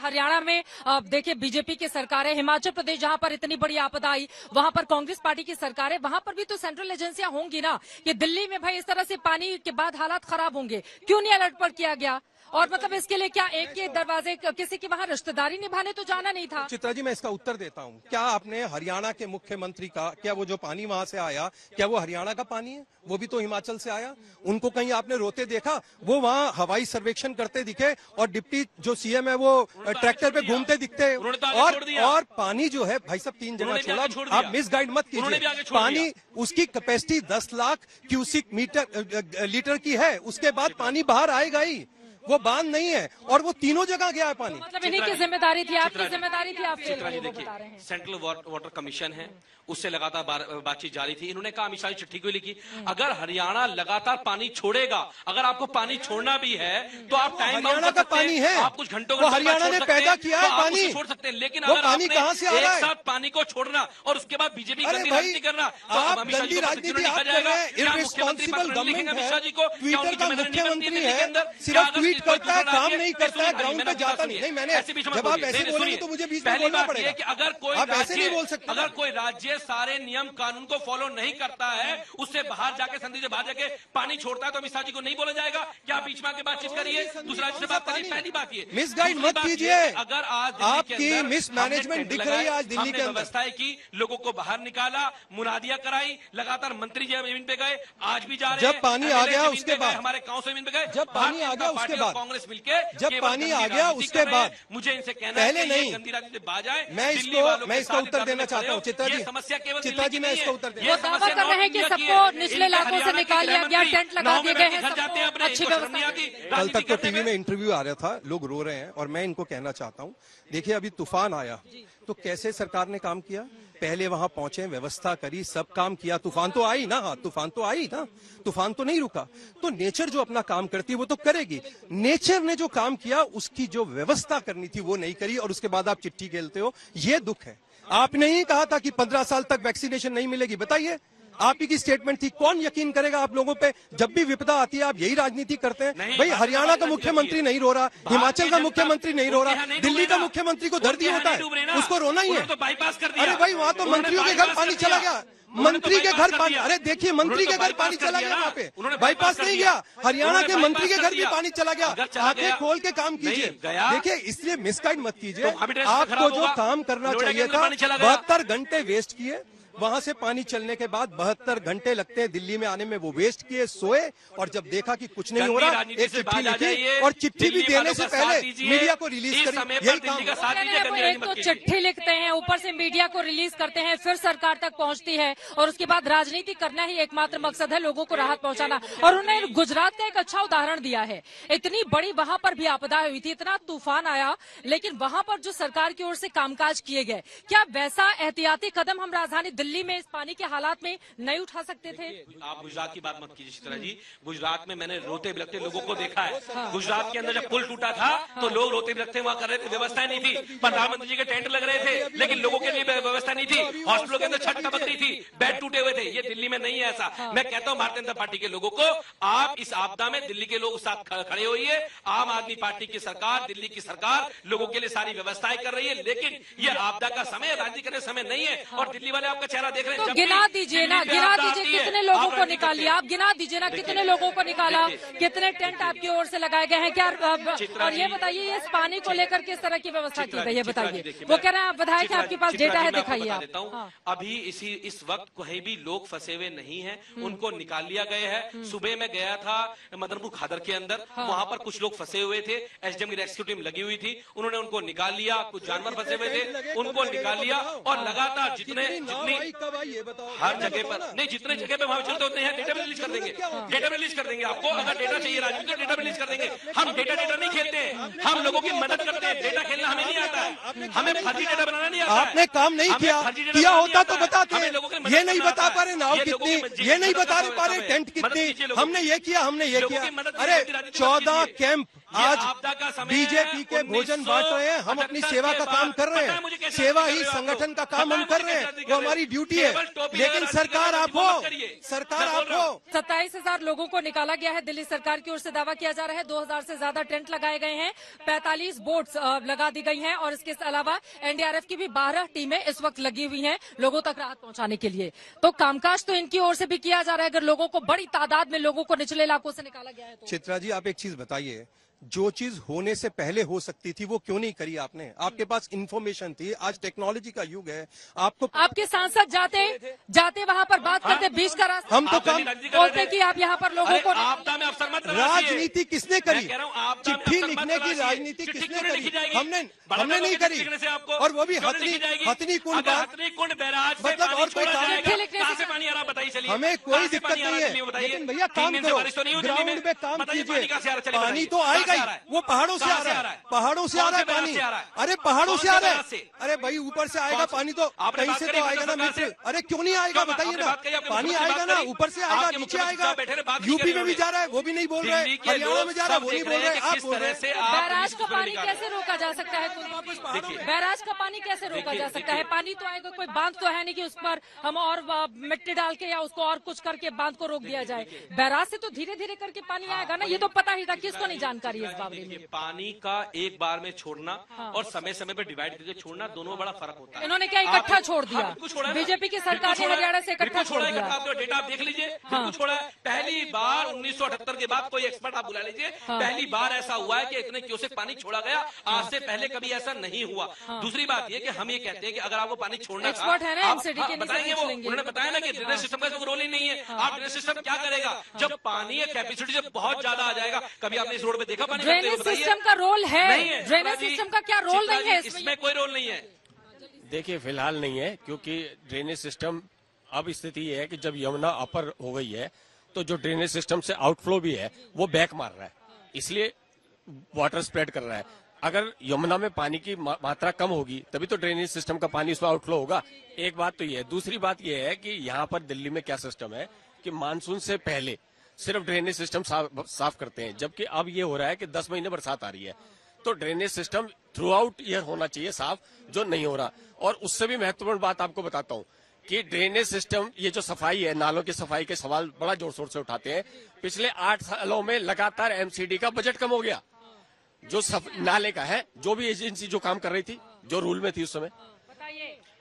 हरियाणा में देखिए बीजेपी की सरकार है, हिमाचल प्रदेश जहां पर इतनी बड़ी आपदा आई वहां पर कांग्रेस पार्टी की सरकार है, वहां पर भी तो सेंट्रल एजेंसियां होंगी ना कि दिल्ली में भाई इस तरह से पानी के बाद हालात खराब होंगे, क्यों नहीं अलर्ट पर किया गया? और मतलब इसके लिए क्या एक के दरवाजे किसी की वहां रिश्तेदारी निभाने तो जाना नहीं था? चित्रा जी, मैं इसका उत्तर देता हूं। क्या आपने हरियाणा के मुख्यमंत्री का, क्या वो जो पानी वहां से आया, क्या वो हरियाणा का पानी है? वो भी तो हिमाचल से आया। उनको कहीं आपने रोते देखा? वो वहां हवाई सर्वेक्षण करते दिखे और डिप्टी जो सीएम है वो ट्रैक्टर पे घूमते दिखते। और पानी जो है भाई साहब 3 जगह छोड़ा, आप मिसगाइड मत कीजिए। पानी उसकी कैपेसिटी 10 लाख क्यूसिक लीटर की है, उसके बाद पानी बाहर आएगा ही, वो बांध नहीं है। और वो तीनों जगह गया है पानी। मतलब इन्हीं की जिम्मेदारी थी, आपकी जिम्मेदारी थी। आप देखिए, सेंट्रल वाटर कमीशन है, उससे लगातार बातचीत जारी थी। इन्होंने कहा, अमित शाह जी चिट्ठी क्यों लिखी, अगर हरियाणा लगातार पानी छोड़ेगा, अगर आपको पानी छोड़ना भी है तो आप टाइम हरियाणा का पानी है, आप कुछ घंटों वो हरियाणा ने पैदा किया है पानी, छोड़ सकते हैं। लेकिन अगर पानी कहां से आ रहा है? एक साथ पानी को छोड़ना और उसके बाद बीजेपी गंदी राजनीति करना, आप गंदी राजनीति आप कर रहे हैं। इर्रिस्पॉन्सिबल गवर्नमेंट है, ट्विटर का मुख्यमंत्री है, सिर्फ ट्वीट करता है, काम नहीं करता है, ग्राउंड पे जाता नहीं। मैंने जब आप ऐसे बोलेंगे तो मुझे बीच में बोलना पड़ेगा कि अगर कोई आप ऐसे नहीं बोल सकते। अगर कोई राज्य सारे नियम कानून को फॉलो नहीं करता है, उससे बाहर जाके, संधि से बाहर जाके पानी छोड़ता है, तो अमित शाह जी को नहीं बोला जाएगा? क्या बीच में आके बातचीत करिए, दूसरा राज्य से बात करिए। पहली बात ये मिसगाइड मत कीजिए। अगर आज आपकी मिसमैनेजमेंट दिख रही है आज दिल्ली के अंदर। व्यवस्थाएं की, लोगों को बाहर निकाला, मुनादियां कराई, लगातार मंत्री जमीन पे गए, आज भी जा रहे हैं। जब पानी आ गया उसके बाद, हमारे काउंसिल जमीन पे गए, जब पानी आ गया उसके बाद, कांग्रेस मिलके जब पानी आ गया उसके बाद, मुझे इनसे कहना पहले है नहीं, गंदी राजनीति बाज आए। मैं इसका उत्तर देना चाहता हूँ। चित्रा जी, मैं इसका उत्तर वो दावा कर रहे हैं कि सबको निचले इलाकों से निकाल लिया गया, टेंट लगा दिए गए हैं, अच्छी व्यवस्था। कल तक तो टीवी में इंटरव्यू आ रहा था, लोग रो रहे हैं। और मैं इनको कहना चाहता हूँ, देखिए अभी तूफान आया तो कैसे सरकार ने काम किया, पहले वहां पहुंचे, व्यवस्था करी, सब काम किया। तूफान तो आई ना, हाँ तूफान तो आई ना, तूफान तो नहीं रुका। तो नेचर जो अपना काम करती है वो तो करेगी। नेचर ने जो काम किया उसकी जो व्यवस्था करनी थी वो नहीं करी, और उसके बाद आप चिट्ठी खेलते हो, ये दुख है। आपने ही कहा था कि 15 साल तक वैक्सीनेशन नहीं मिलेगी, बताइए, आप ही की स्टेटमेंट थी। कौन यकीन करेगा आप लोगों पे? जब भी विपदा आती है आप यही राजनीति करते हैं। भाई हरियाणा का मुख्यमंत्री नहीं रो रहा, हिमाचल का मुख्यमंत्री नहीं रो रहा, दिल्ली का मुख्यमंत्री को दर्द ही होता है, उसको रोना ही है। अरे भाई वहां तो मंत्रियों के घर पानी चला गया, मंत्री के घर पानी, अरे देखिए मंत्री के घर पानी चला गया, वहां पे बाईपास नहीं गया, हरियाणा के मंत्री के घर भी पानी चला गया। आंखें खोल के काम कीजिए। देखिए इसलिए मिसगाइड मत कीजिए। आपको जो काम करना चाहिए था, 72 घंटे वेस्ट किए, वहां से पानी चलने के बाद 72 घंटे लगते हैं दिल्ली में आने में, वो वेस्ट किए, सोए, और जब देखा कि कुछ नहीं हो रहा, एक चिट्ठी लिखी, और चिट्ठी भी देने से पहले मीडिया को रिलीज करी। यही काम। एक तो चिट्ठी लिखते हैं, ऊपर से मीडिया को रिलीज करते हैं, फिर सरकार तक पहुंचती है, और उसके बाद राजनीति करना ही एकमात्र मकसद है, लोगों को राहत पहुंचाना। और उन्होंने गुजरात का एक अच्छा उदाहरण दिया है। इतनी बड़ी वहां पर भी आपदा हुई थी, इतना तूफान आया, लेकिन वहां पर जो सरकार की ओर से कामकाज किए गए, क्या वैसा एहतियाती कदम हम राजधानी दिल्ली में इस पानी के हालात में नहीं उठा सकते थे? आप गुजरात की बात मत कीजिए चित्रा जी। गुजरात में मैंने रोते बिलखते लोगों को देखा है। गुजरात के अंदर जब पुल टूटा था तो लोग रोते बिलखते वहां कर रहे थे, व्यवस्थाएं नहीं थी। प्रधानमंत्री जी के टेंट लग रहे थे, लेकिन लोगों के लिए व्यवस्था नहीं थी। हॉस्पिटलों के अंदर छत टपक रही थी, बेड टूटे हुए थे। ये दिल्ली में नहीं है ऐसा। मैं कहता हूं भारतीय जनता पार्टी के लोगों को, आप इस आपदा में दिल्ली के लोग साथ खड़े होइए। आम आदमी पार्टी की सरकार, दिल्ली की सरकार लोगों के लिए सारी व्यवस्थाएं कर रही है, लेकिन ये आपदा का समय, राजनीति करने समय नहीं है। और दिल्ली वाले आपका चेहरा देख रहे हैं। तो गिना दीजिए ना, गिना दीजिए कितने लोगों को निकाल लिया, आप गिना दीजिए ना कितने लोगों को निकाला, कितने टेंट आपकी ओर से लगाए गए हैं क्या? और ये बताइए, इस पानी को लेकर किस तरह की व्यवस्था की गई है, बताइए। वो कह रहे हैं, आप विधायक हैं, आपके पास डेटा है, दिखाइए आप। अभी इस वक्त कहीं भी लोग फंसे हुए नहीं है, उनको निकाल लिया गया है। सुबह में गया था मदनपुर खादर के अंदर, वहां पर कुछ लोग फंसे हुए थे, एसडीएम की रेस्क्यू टीम लगी हुई थी, उन्होंने उनको निकाल लिया। कुछ जानवर फंसे हुए थे, उनको निकाल लिया। और लगातार जितनी हर जगह पर नहीं, जितने जगह पे वहां चलते होते हैं, डेटा रिलीज कर देंगे, डेटा रिलीज कर देंगे। आपको अगर डेटा चाहिए राजनीति तो डेटा रिलीज कर देंगे। हम डेटा नहीं खेलते हैं, हम लोगों की मदद करते हैं। डेटा खेलना हमें नहीं आता है, हमें फर्जी डेटा बनाना नहीं आता। आपने काम नहीं किया होता तो बताते। ये नहीं बता पा रहे नाव कितनी, ये नहीं बता पा रहे टेंट कितनी, हमने ये किया, हमने ये किया। अरे 14 कैंप आज आपदा का समय बीजेपी के भोजन बांट रहे हैं, हम अपनी सेवा का काम कर रहे हैं, सेवा ही संगठन का काम हम कर रहे हैं, वो हमारी ड्यूटी है। लेकिन सरकार आप हो, सरकार आप हो। 27,000 लोगों को निकाला गया है। दिल्ली सरकार की ओर से दावा किया जा रहा है 2000 से ज्यादा टेंट लगाए गए हैं, 45 बोट्स लगा दी गई हैं और इसके अलावा एनडीआरएफ की भी 12 टीमें इस वक्त लगी हुई हैं लोगों तक राहत पहुंचाने के लिए। तो कामकाज तो इनकी ओर से भी किया जा रहा है। अगर लोगों को, बड़ी तादाद में लोगों को निचले इलाकों से निकाला गया है तो। चित्रा जी, आप एक चीज बताइए, जो चीज होने से पहले हो सकती थी वो क्यों नहीं करी आपने? आपके पास इंफॉर्मेशन थी, आज टेक्नोलॉजी का युग है। आपको, आपके सांसद जाते वहां पर बात करते, बीच का रास्ता हम तो काम बोलते कि आप यहाँ पर लोगों को आपदा में अवसर मत राजनीति किसने करी? मैं कह रहा हूं, आपदा में चिट्ठी अवसर मत लिखने की तलाशिए। राजनीति चिट्ठी किसने क्यों नहीं करी? लिखी जाएगी? हमने नहीं करी, और वो भी हथनी कुंड बात। हथनी कुंड बैराज से मतलब पानी और कोई छोड़ा काम जाएगा। लिखने कहां से से पानी आ रहा बताइए? चलिए, हमें कोई दिक्कत नहीं है, लेकिन भैया काम करो, ग्राउंड पे काम कीजिए। पानी तो आएगा ही, वो पहाड़ों से आ रहा है, पहाड़ों से आ रहा है पानी। अरे पहाड़ों से आ रहा है, अरे भाई ऊपर से आएगा पानी तो कहीं से तो आएगा ना मित्र। अरे क्यों नहीं आएगा बताइए ना? पानी आएगा ना, ऊपर से आएगा, नीचे आएगा। यूपी में भी जा रहा है, वो भी नहीं बोल रहे, हरियाणा में जा रहा है, वो नहीं बोल रहे, आप बोल रहे हैं। बैराज का पानी कैसे रोका जा सकता है? बैराज का पानी कैसे रोका जा सकता है? पानी तो आएगा, कोई बांध तो है नहीं कि उस पर हम और मिट्टी डाल के या उसको और कुछ करके बांध को रोक दिया जाए। बैराज से तो धीरे धीरे करके पानी आएगा ना, ये तो पता ही था। किसको नहीं जानकारी है इस बारे में? पानी का एक बार में छोड़ना और समय समय पर डिवाइड करके छोड़ना, दोनों बड़ा फर्क होता है। इन्होंने क्या इकट्ठा छोड़ दिया? बीजेपी की सरकार ने हरियाणा से इकट्ठा छोड़ दिया। आपको डेटा आप देख लीजिए, बिल्कुल छोड़ा है। पहली बार 1978 के बाद, कोई एक्सपर्ट आप बुला लीजिए, पहली बार ऐसा हुआ है कि इतने क्यूसेक पानी छोड़ा गया। आज से पहले कभी ऐसा नहीं हुआ। दूसरी बात ये कि हम ये कहते हैं कि अगर आपको पानी छोड़ना एक्सपर्ट है ना एमसीडी के, बताएंगे वो, उन्होंने बताया ना कि ड्रेनेज सिस्टम का कोई रोल ही नहीं है। आप ड्रेनेज सिस्टम क्या करेगा जब पानी कैपेसिटी से बहुत ज्यादा आ जाएगा? कभी आपने इस रोड पे देखा पानी? ड्रेनेज सिस्टम का रोल है, ड्रेनेज सिस्टम का क्या रोल नहीं है इसमें? कोई रोल नहीं है। देखिए, फिलहाल नहीं है, क्योंकि ड्रेनेज सिस्टम, अब स्थिति ये है कि जब यमुना अपर हो गई है तो जो ड्रेनेज सिस्टम से आउटफ्लो भी है वो बैक मार रहा है, इसलिए वाटर स्प्रेड कर रहा है। अगर यमुना में पानी की मात्रा कम होगी तभी तो ड्रेनेज सिस्टम का पानी उसमें आउटफ्लो होगा। एक बात तो ये है। दूसरी बात ये है कि यहाँ पर दिल्ली में क्या सिस्टम है कि मानसून से पहले सिर्फ ड्रेनेज सिस्टम साफ करते हैं, जबकि अब ये हो रहा है कि 10 महीने बरसात आ रही है, तो drainage system through out year होना चाहिए साफ, जो नहीं हो रहा। और उससे भी महत्वपूर्ण बात आपको बताता हूँ कि ड्रेनेज सिस्टम, ये जो सफाई है, नालों की सफाई के सवाल बड़ा जोर शोर से उठाते हैं। पिछले 8 सालों में लगातार एमसीडी का बजट कम हो गया, जो नाले का है, जो भी एजेंसी जो काम कर रही थी, जो रूल में थी उस समय।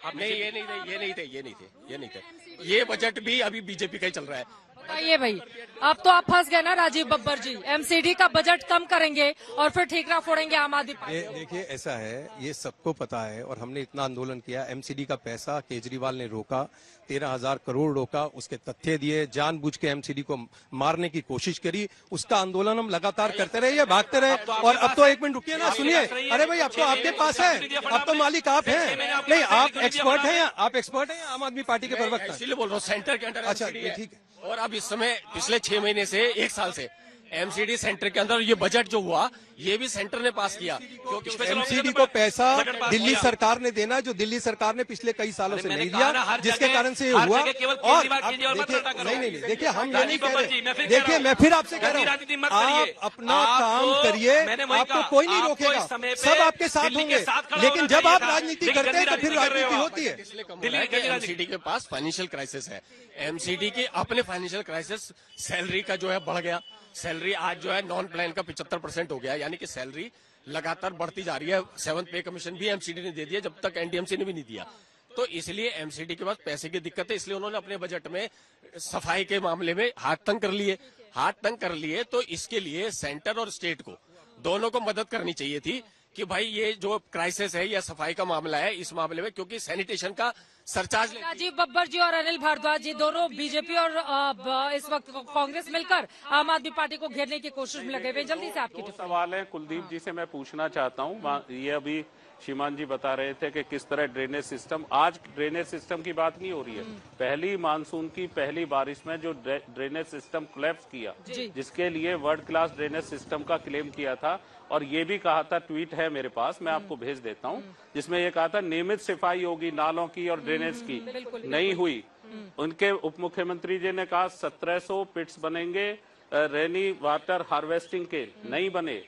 नहीं, ये नहीं थे। ये बजट भी अभी बीजेपी का ही चल रहा है। बताइए भाई, अब तो आप फंस गए ना राजीव बब्बर जी। एमसीडी का बजट कम करेंगे और फिर ठीकरा फोड़ेंगे आम आदमी पार्टी। देखिए, ऐसा है, ये सबको पता है और हमने इतना आंदोलन किया। एमसीडी का पैसा केजरीवाल ने रोका, 13,000 करोड़ रोका, उसके तथ्य दिए, जानबूझ के एमसीडी को मारने की कोशिश करी। उसका आंदोलन हम लगातार करते रहे या भागते रहे। और अब तो एक मिनट रुकिए ना, सुनिए। अरे भाई, अब तो आपके पास है, अब तो मालिक आप हैं। नहीं, आप एक्सपर्ट हैं, आप एक्सपर्ट हैं आम आदमी पार्टी के प्रवक्ता? इसीलिए बोल रहा हूँ, सेंटर के अंदर। अच्छा, ठीक है। और अब इस समय पिछले 6 महीने से, 1 साल से एमसीडी सेंटर के अंदर ये बजट जो हुआ, ये भी सेंटर ने पास किया, क्योंकि एमसीडी को पैसा दिल्ली सरकार ने देना, जो दिल्ली सरकार ने पिछले कई सालों से नहीं दिया, जिसके कारण से ये हुआ। और नहीं, देखिए, हम ये नहीं कह रहे। देखिए, मैं फिर आपसे कह रहा हूँ, आप अपना काम करिए, आपको कोई नहीं रोकेगा, सब आपके साथ होंगे। लेकिन जब आप राजनीति करते हैं तो फिर राजनीति होती है। एमसीडी के पास फाइनेंशियल क्राइसिस है। एमसीडी के अपने फाइनेंशियल क्राइसिस, सैलरी का जो है बढ़ गया। सैलरी आज जो है नॉन प्लान का 75% हो गया, यानी कि सैलरी लगातार बढ़ती जा रही है। 7th पे कमीशन भी एमसीडी ने दे दिया, जब तक एनडीएमसी ने भी नहीं दिया। तो इसलिए एमसीडी के पास पैसे की दिक्कत है, इसलिए उन्होंने अपने बजट में सफाई के मामले में हाथ तंग कर लिए। तो इसके लिए सेंटर और स्टेट को, दोनों को मदद करनी चाहिए थी कि भाई ये जो क्राइसिस है या सफाई का मामला है, इस मामले में, क्योंकि सैनिटेशन का सरचार्ज। राजीव बब्बर जी और अनिल भारद्वाज जी दोनों बीजेपी और इस वक्त कांग्रेस मिलकर आम आदमी पार्टी को घेरने की कोशिश में लगे हुए। जल्दी से आपकी सवाल है कुलदीप जी से मैं पूछना चाहता हूँ। ये अभी श्रीमान जी बता रहे थे कि किस तरह ड्रेनेज सिस्टम, आज ड्रेनेज सिस्टम की बात नहीं हो रही है, पहली मानसून की पहली बारिश में जो ड्रेनेज सिस्टम कोलैप्स किया, जिसके लिए वर्ल्ड क्लास ड्रेनेज सिस्टम का क्लेम किया था, और ये भी कहा था, ट्वीट है मेरे पास, मैं आपको भेज देता हूँ, जिसमें ये कहा था नियमित सफाई होगी नालों की और ड्रेनेज की, नहीं हुई। उनके उप मुख्यमंत्री जी ने कहा 1700 पिट्स बनेंगे, रेनी वाटर हार्वेस्टिंग के नहीं बने,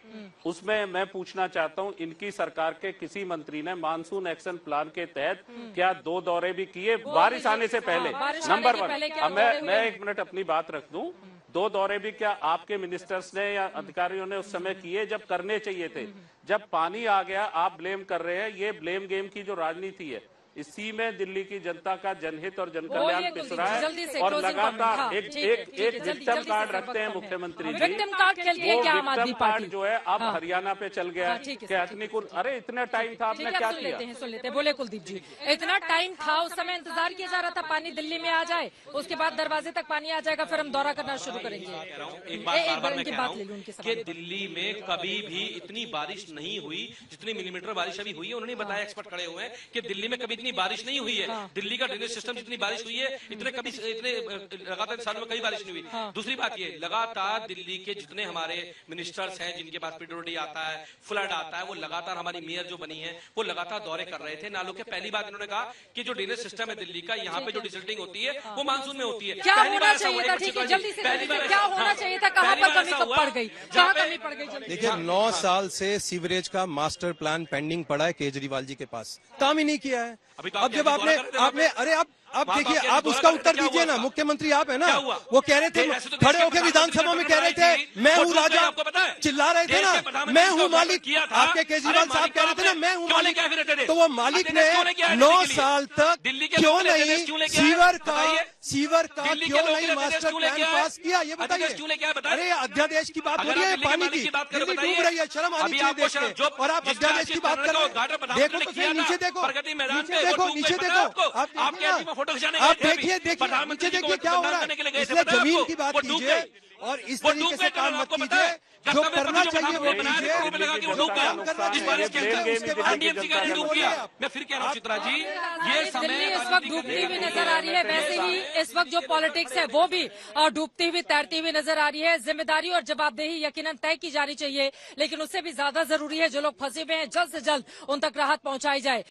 उसमें मैं पूछना चाहता हूं इनकी सरकार के किसी मंत्री ने मानसून एक्शन प्लान के तहत क्या 2 दौरे भी किए बारिश आने से पहले? नंबर 1। अब मैं 1 मिनट अपनी बात रख दूं। 2 दौरे भी क्या आपके मिनिस्टर्स ने या अधिकारियों ने उस समय किए जब करने चाहिए थे? जब पानी आ गया आप ब्लेम कर रहे हैं। ये ब्लेम गेम की जो राजनीति है, इसी में दिल्ली की जनता का जनहित और जनकल्याण पिस रहा है। और लगातार एक विक्टिम कार्ड रखते हैं मुख्यमंत्री जी। विक्टिम कार्ड खेल के क्या आम आदमी पार्टी जो है अब हरियाणा पे चल गया है। अरे इतना टाइम था, आपने क्या किया? सुन लेते हैं। बोले कुलदीप जी, इतना टाइम था, उस समय इंतजार किया जा रहा था पानी दिल्ली में आ जाए, उसके बाद दरवाजे तक पानी आ जाएगा, फिर हम दौरा करना शुरू करेंगे। एक बात बार-बार मैं कह रहा हूं कि दिल्ली में कभी भी इतनी बारिश नहीं हुई जितनी मिलीमीटर बारिश अभी हुई है। उन्होंने बताया, एक्सपर्ट खड़े हुए हैं कि दिल्ली में कभी इतनी बारिश नहीं हुई है। दिल्ली का ड्रेनेज सिस्टम जितनी बारिश हुई है इतने लगातार साल में कभी बारिश नहीं हुई। दूसरी बात ये, लगातार दिल्ली के जितने हमारे मिनिस्टर्स हैं जिनके पास पीडब्ल्यूडी आता है, फ्लड आता है, वो लगातार हमारी मेयर जो बनी है वो लगातार दौरे कर रहे थे नालों के। पहली बात इन्होंने कहा कि जो ड्रेनेज सिस्टम है दिल्ली का, यहाँ पे जो डिसल्टिंग होती है वो मानसून में होती है। क्या होना चाहिए था? ठीक है, जल्दी से क्या होना चाहिए था? कहाँ पर कमी कब पड़ गई? कहाँ कमी पड़ गई? देखिए, 9 साल से सीवरेज का मास्टर प्लान पेंडिंग पड़ा है केजरीवाल जी के पास, काम ही नहीं किया है। अब जब आपने अरे अब देखिए, आप उसका उत्तर दीजिए ना। मुख्यमंत्री आप है ना, वो कह रहे थे, खड़े होकर विधानसभा में कह रहे थे मैं हूँ राजा, चिल्ला रहे थे ना, मैं हूँ मालिक। आपके केजरीवाल साहब कह रहे थे ना मैं हूँ मालिक। तो वो मालिक ने 9 साल तक क्यों नहीं सीवर का क्यों नहीं मास्टर प्लान पास किया, ये बताइए। अरे अध्यादेश की बात हो रही है, पानी की दिल्ली डूब रही है, शर्म आनी चाहिए देश में, और आप अध्यादेश की बात कर रहे हो। देखो तो सही, नीचे देखो, नीचे देखो, आप देखिए नीचे देखिए क्या हो रहा है। इसलिए जमीन की बात कीजिए और इस तरीके से काम मत कीजिए। जो करना चाहिए वो कीजिए। मैं फिर कह रहा हूँ चित्रा जी, ये दिल्ली इस वक्त डूबती हुई नजर आ रही है। वैसे ही इस वक्त जो पॉलिटिक्स है वो भी डूबती हुई तैरती हुई नजर आ रही है। जिम्मेदारी और जवाबदेही यकीनन तय की जानी चाहिए, लेकिन उससे भी ज्यादा जरूरी है जो लोग फंसे हुए हैं जल्द से जल्द उन तक राहत पहुंचाई जाए।